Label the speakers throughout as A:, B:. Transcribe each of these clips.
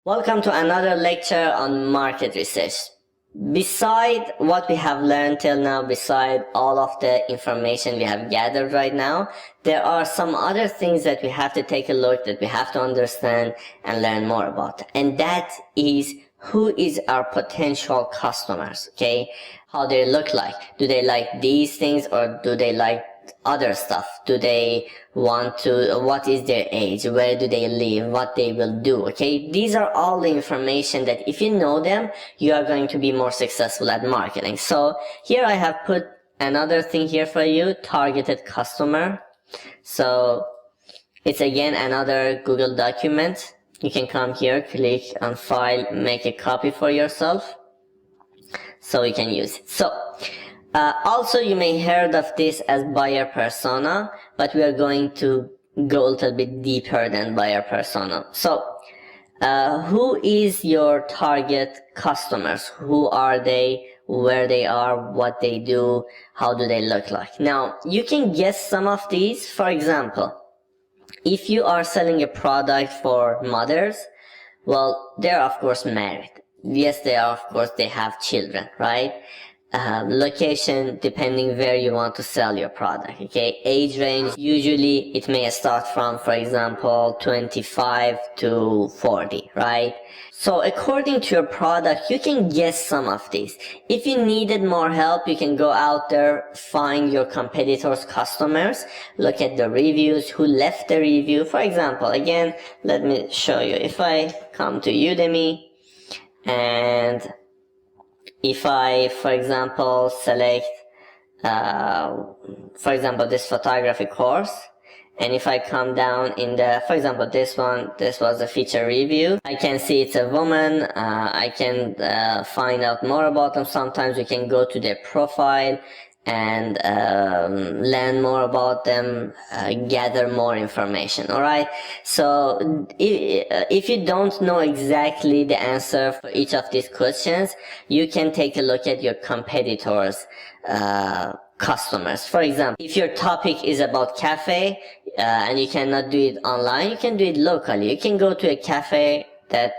A: Welcome to another lecture on market research. Beside what we have learned till now, beside all of the information we have gathered right now, there are some other things that we have to take a look, that we have to understand and learn more about. And that is, who is our potential customers, okay? How they look like. Do they like these things or do they like other stuff? Do they want to, what is their age, where do they live, what they will do? Okay, these are all the information that if you know them, you are going to be more successful at marketing. So here I have put another thing here for you, targeted customer. So it's again another Google document. You can come here, click on file, make a copy for yourself so you can use it. So also, you may heard of this as buyer persona, but we are going to go a little bit deeper than buyer persona. So, who is your target customers? Who are they? Where they are? What they do? How do they look like? Now, you can guess some of these. For example, if you are selling a product for mothers, well, they're of course married. Yes, they are, of course, they have children, right? Location, depending where you want to sell your product, okay? Age range, usually it may start from, for example, 25 to 40, right? So according to your product, you can guess some of these. If you needed more help, you can go out there, find your competitors' customers, look at the reviews, who left the review. For example, again, let me show you. If I come to Udemy and if I, for example, select, for example, this photography course, and if I come down in the, for example, this one, this was a feature review, I can see it's a woman. I can find out more about them. Sometimes you can go to their profile and learn more about them, gather more information. All right, so if you don't know exactly the answer for each of these questions, you can take a look at your competitors' customers. For example, if your topic is about cafe and you cannot do it online, you can do it locally. You can go to a cafe that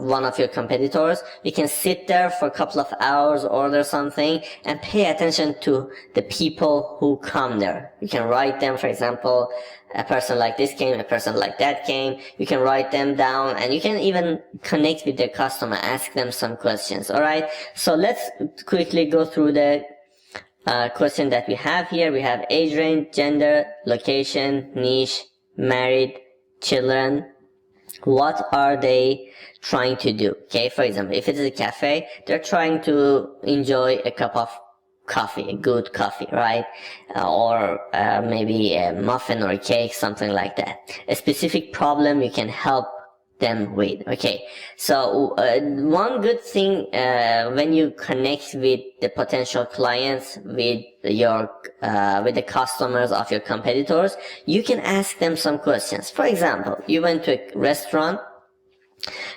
A: one of your competitors, you can sit there for a couple of hours, order something, and pay attention to the people who come there. You can write them, for example, a person like this came, a person like that came. You can write them down, and you can even connect with their customer, ask them some questions. All right, so let's quickly go through the question that we have here. We have age range, gender, location, niche, married, children. What are they trying to do? Okay, for example, if it is a cafe, they're trying to enjoy a cup of coffee, a good coffee, right? Or maybe a muffin or a cake, something like that. A specific problem you can help them with. Okay, so one good thing when you connect with the potential clients, with your with the customers of your competitors, you can ask them some questions. For example, you went to a restaurant,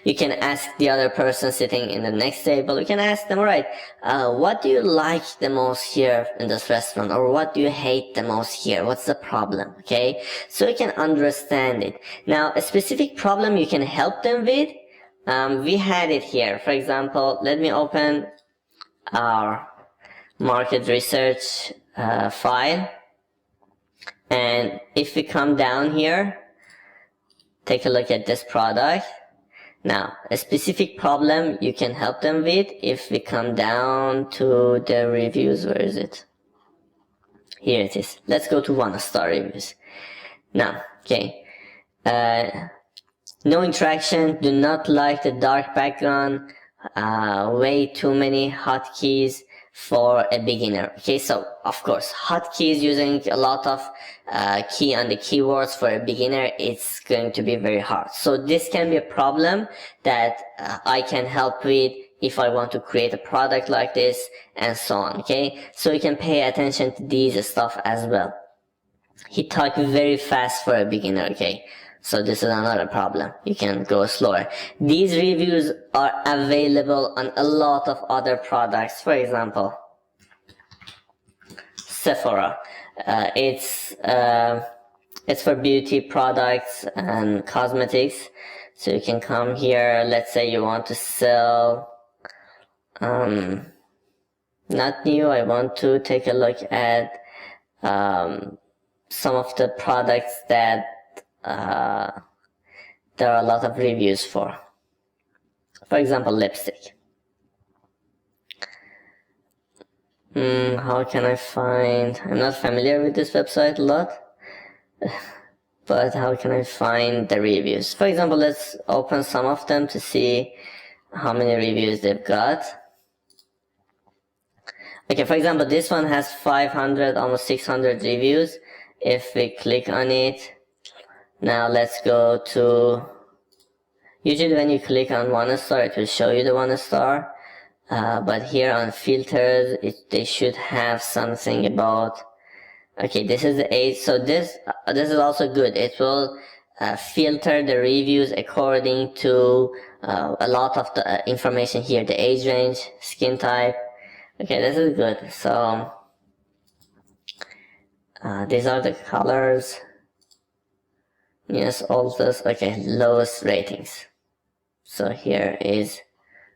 A: you can ask the other person sitting in the next table, you can ask them, all right, what do you like the most here in this restaurant, or what do you hate the most here? What's the problem? Okay, so you can understand it. Now, a specific problem you can help them with, we had it here. For example, let me open our market research file, and if we come down here, take a look at this product. Now, a specific problem you can help them with, if we come down to the reviews, where is it? Here it is. Let's go to 1-star reviews. Now, okay. No interaction, do not like the dark background, way too many hotkeys for a beginner. Okay, so of course, hotkeys, using a lot of key on the keywords for a beginner, it's going to be very hard. So this can be a problem that I can help with if I want to create a product like this, and so on. Okay, so you can pay attention to these stuff as well. He talked very fast for a beginner. Okay, so this is another problem. You can go slower. These reviews are available on a lot of other products. For example, Sephora. It's for beauty products and cosmetics. So you can come here, let's say you want to sell, not new, I want to take a look at some of the products that there are a lot of reviews for. For example, lipstick. How can I find, I'm not familiar with this website a lot, but how can I find the reviews? For example, let's open some of them to see how many reviews they've got. Okay, for example, this one has 500, almost 600 reviews. If we click on it, now let's go to, usually when you click on 1-star, it will show you the 1-star. But here on filters, they should have something about, okay, this is the age. So this is also good. It will filter the reviews according to a lot of the information here, the age range, skin type. Okay, this is good. So these are the colors. Yes, oldest. Okay, lowest ratings. So here is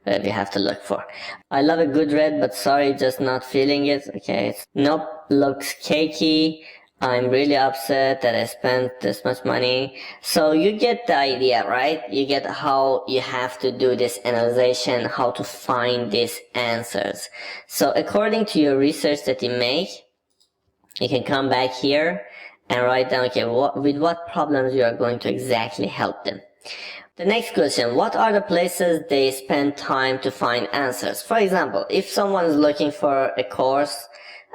A: where we have to look for. I love a good red, but sorry, just not feeling it. Okay, nope, looks cakey. I'm really upset that I spent this much money. So you get the idea, right? You get how you have to do this analyzation, how to find these answers. So according to your research that you make, you can come back here and write down, okay, with what problems you are going to exactly help them. The next question, what are the places they spend time to find answers? For example, if someone is looking for a course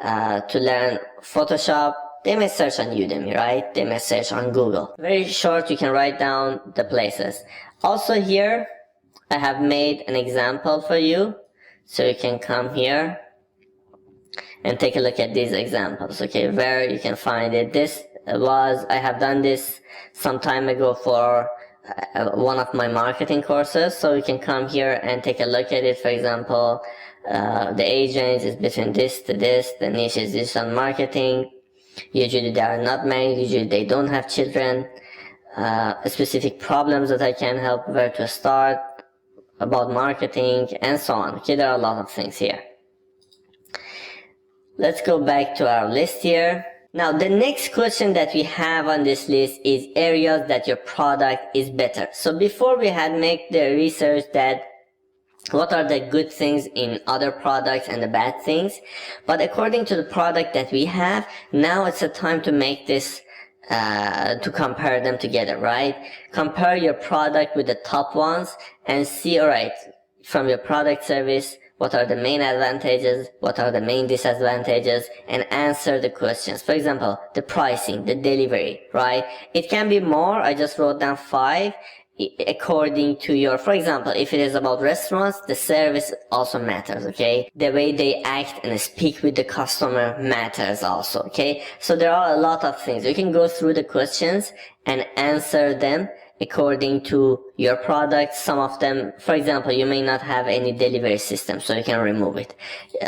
A: to learn Photoshop, they may search on Udemy, right? They may search on Google. Very short, you can write down the places. Also here, I have made an example for you. So you can come here and take a look at these examples, okay, where you can find it. I have done this some time ago for one of my marketing courses, so you can come here and take a look at it. For example, the age range is between this to this, the niche is digital marketing. Usually they are not married, usually they don't have children, specific problems that I can help, where to start, about marketing, and so on. Okay, there are a lot of things here. Let's go back to our list here. Now, the next question that we have on this list is areas that your product is better. So before we had make the research that what are the good things in other products and the bad things. But according to the product that we have, now it's a time to make this, to compare them together, right? Compare your product with the top ones and see, alright, from your product service, what are the main advantages, what are the main disadvantages, and answer the questions. For example, the pricing, the delivery, right? It can be more, I just wrote down 5, according to your, for example, if it is about restaurants, the service also matters, okay? The way they act and speak with the customer matters also, okay? So there are a lot of things. You can go through the questions and answer them according to your product. Some of them, for example, you may not have any delivery system, so you can remove it.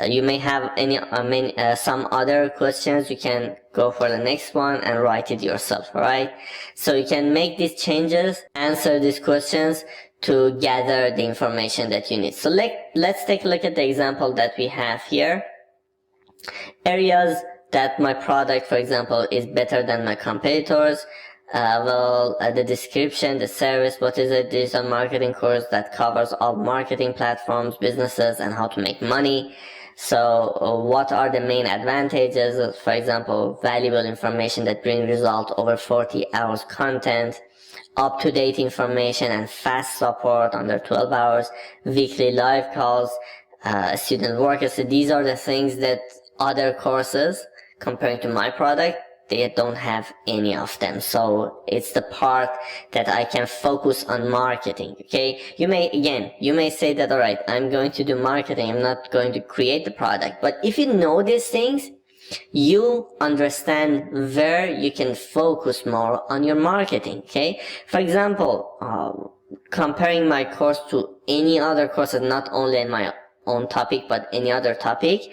A: You may have some other questions, you can go for the next one and write it yourself, alright? So you can make these changes, answer these questions to gather the information that you need. So let's take a look at the example that we have here. Areas that my product, for example, is better than my competitors. The description, the service, what is a digital marketing course that covers all marketing platforms, businesses, and how to make money. So what are the main advantages? For example, valuable information that brings result over 40 hours content, up-to-date information and fast support under 12 hours, weekly live calls, student workers. So these are the things that other courses, comparing to my product, they don't have any of them. So it's the part that I can focus on marketing, okay? You may say that, alright, I'm going to do marketing, I'm not going to create the product. But if you know these things, you understand where you can focus more on your marketing, okay? For example, comparing my course to any other courses, not only in my own topic, but any other topic,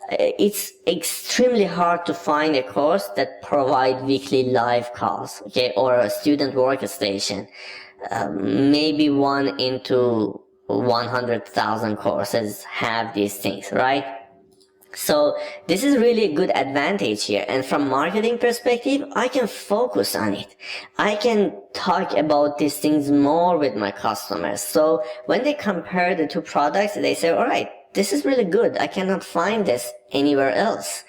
A: it's extremely hard to find a course that provide weekly live calls, okay, or a student workstation. maybe 1 into 100,000 courses have these things, right? So this is really a good advantage here, and from marketing perspective, I can focus on it. I can talk about these things more with my customers. So when they compare the two products, they say, all right, this is really good. I cannot find this anywhere else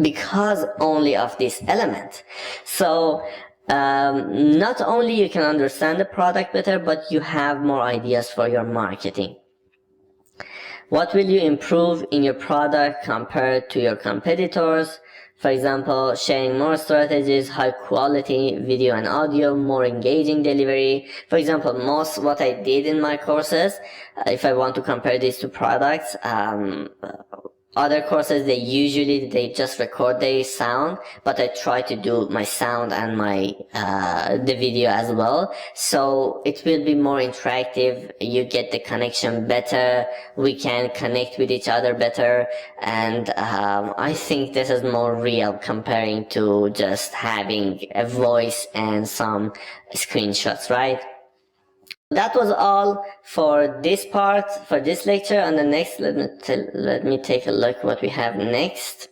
A: because only of this element. So not only you can understand the product better, but you have more ideas for your marketing. What will you improve in your product compared to your competitors? For example, sharing more strategies, high quality video and audio, more engaging delivery. For example, most what I did in my courses, if I want to compare these two products, other courses, they just record their sound, but I try to do my sound and my the video as well, so it will be more interactive. You get the connection better, we can connect with each other better, and I think this is more real comparing to just having a voice and some screenshots, right? That was all for this part, for this lecture. On the next, let me take a look what we have next.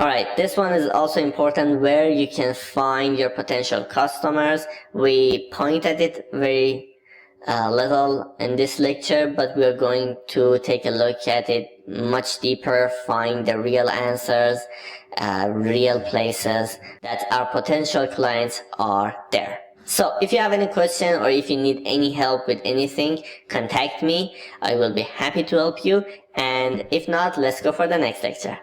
A: Alright, this one is also important, where you can find your potential customers. We point at it very little in this lecture, but we're going to take a look at it much deeper, find the real answers, real places that our potential clients are there. So if you have any question or if you need any help with anything, contact me. I will be happy to help you. And if not, let's go for the next lecture.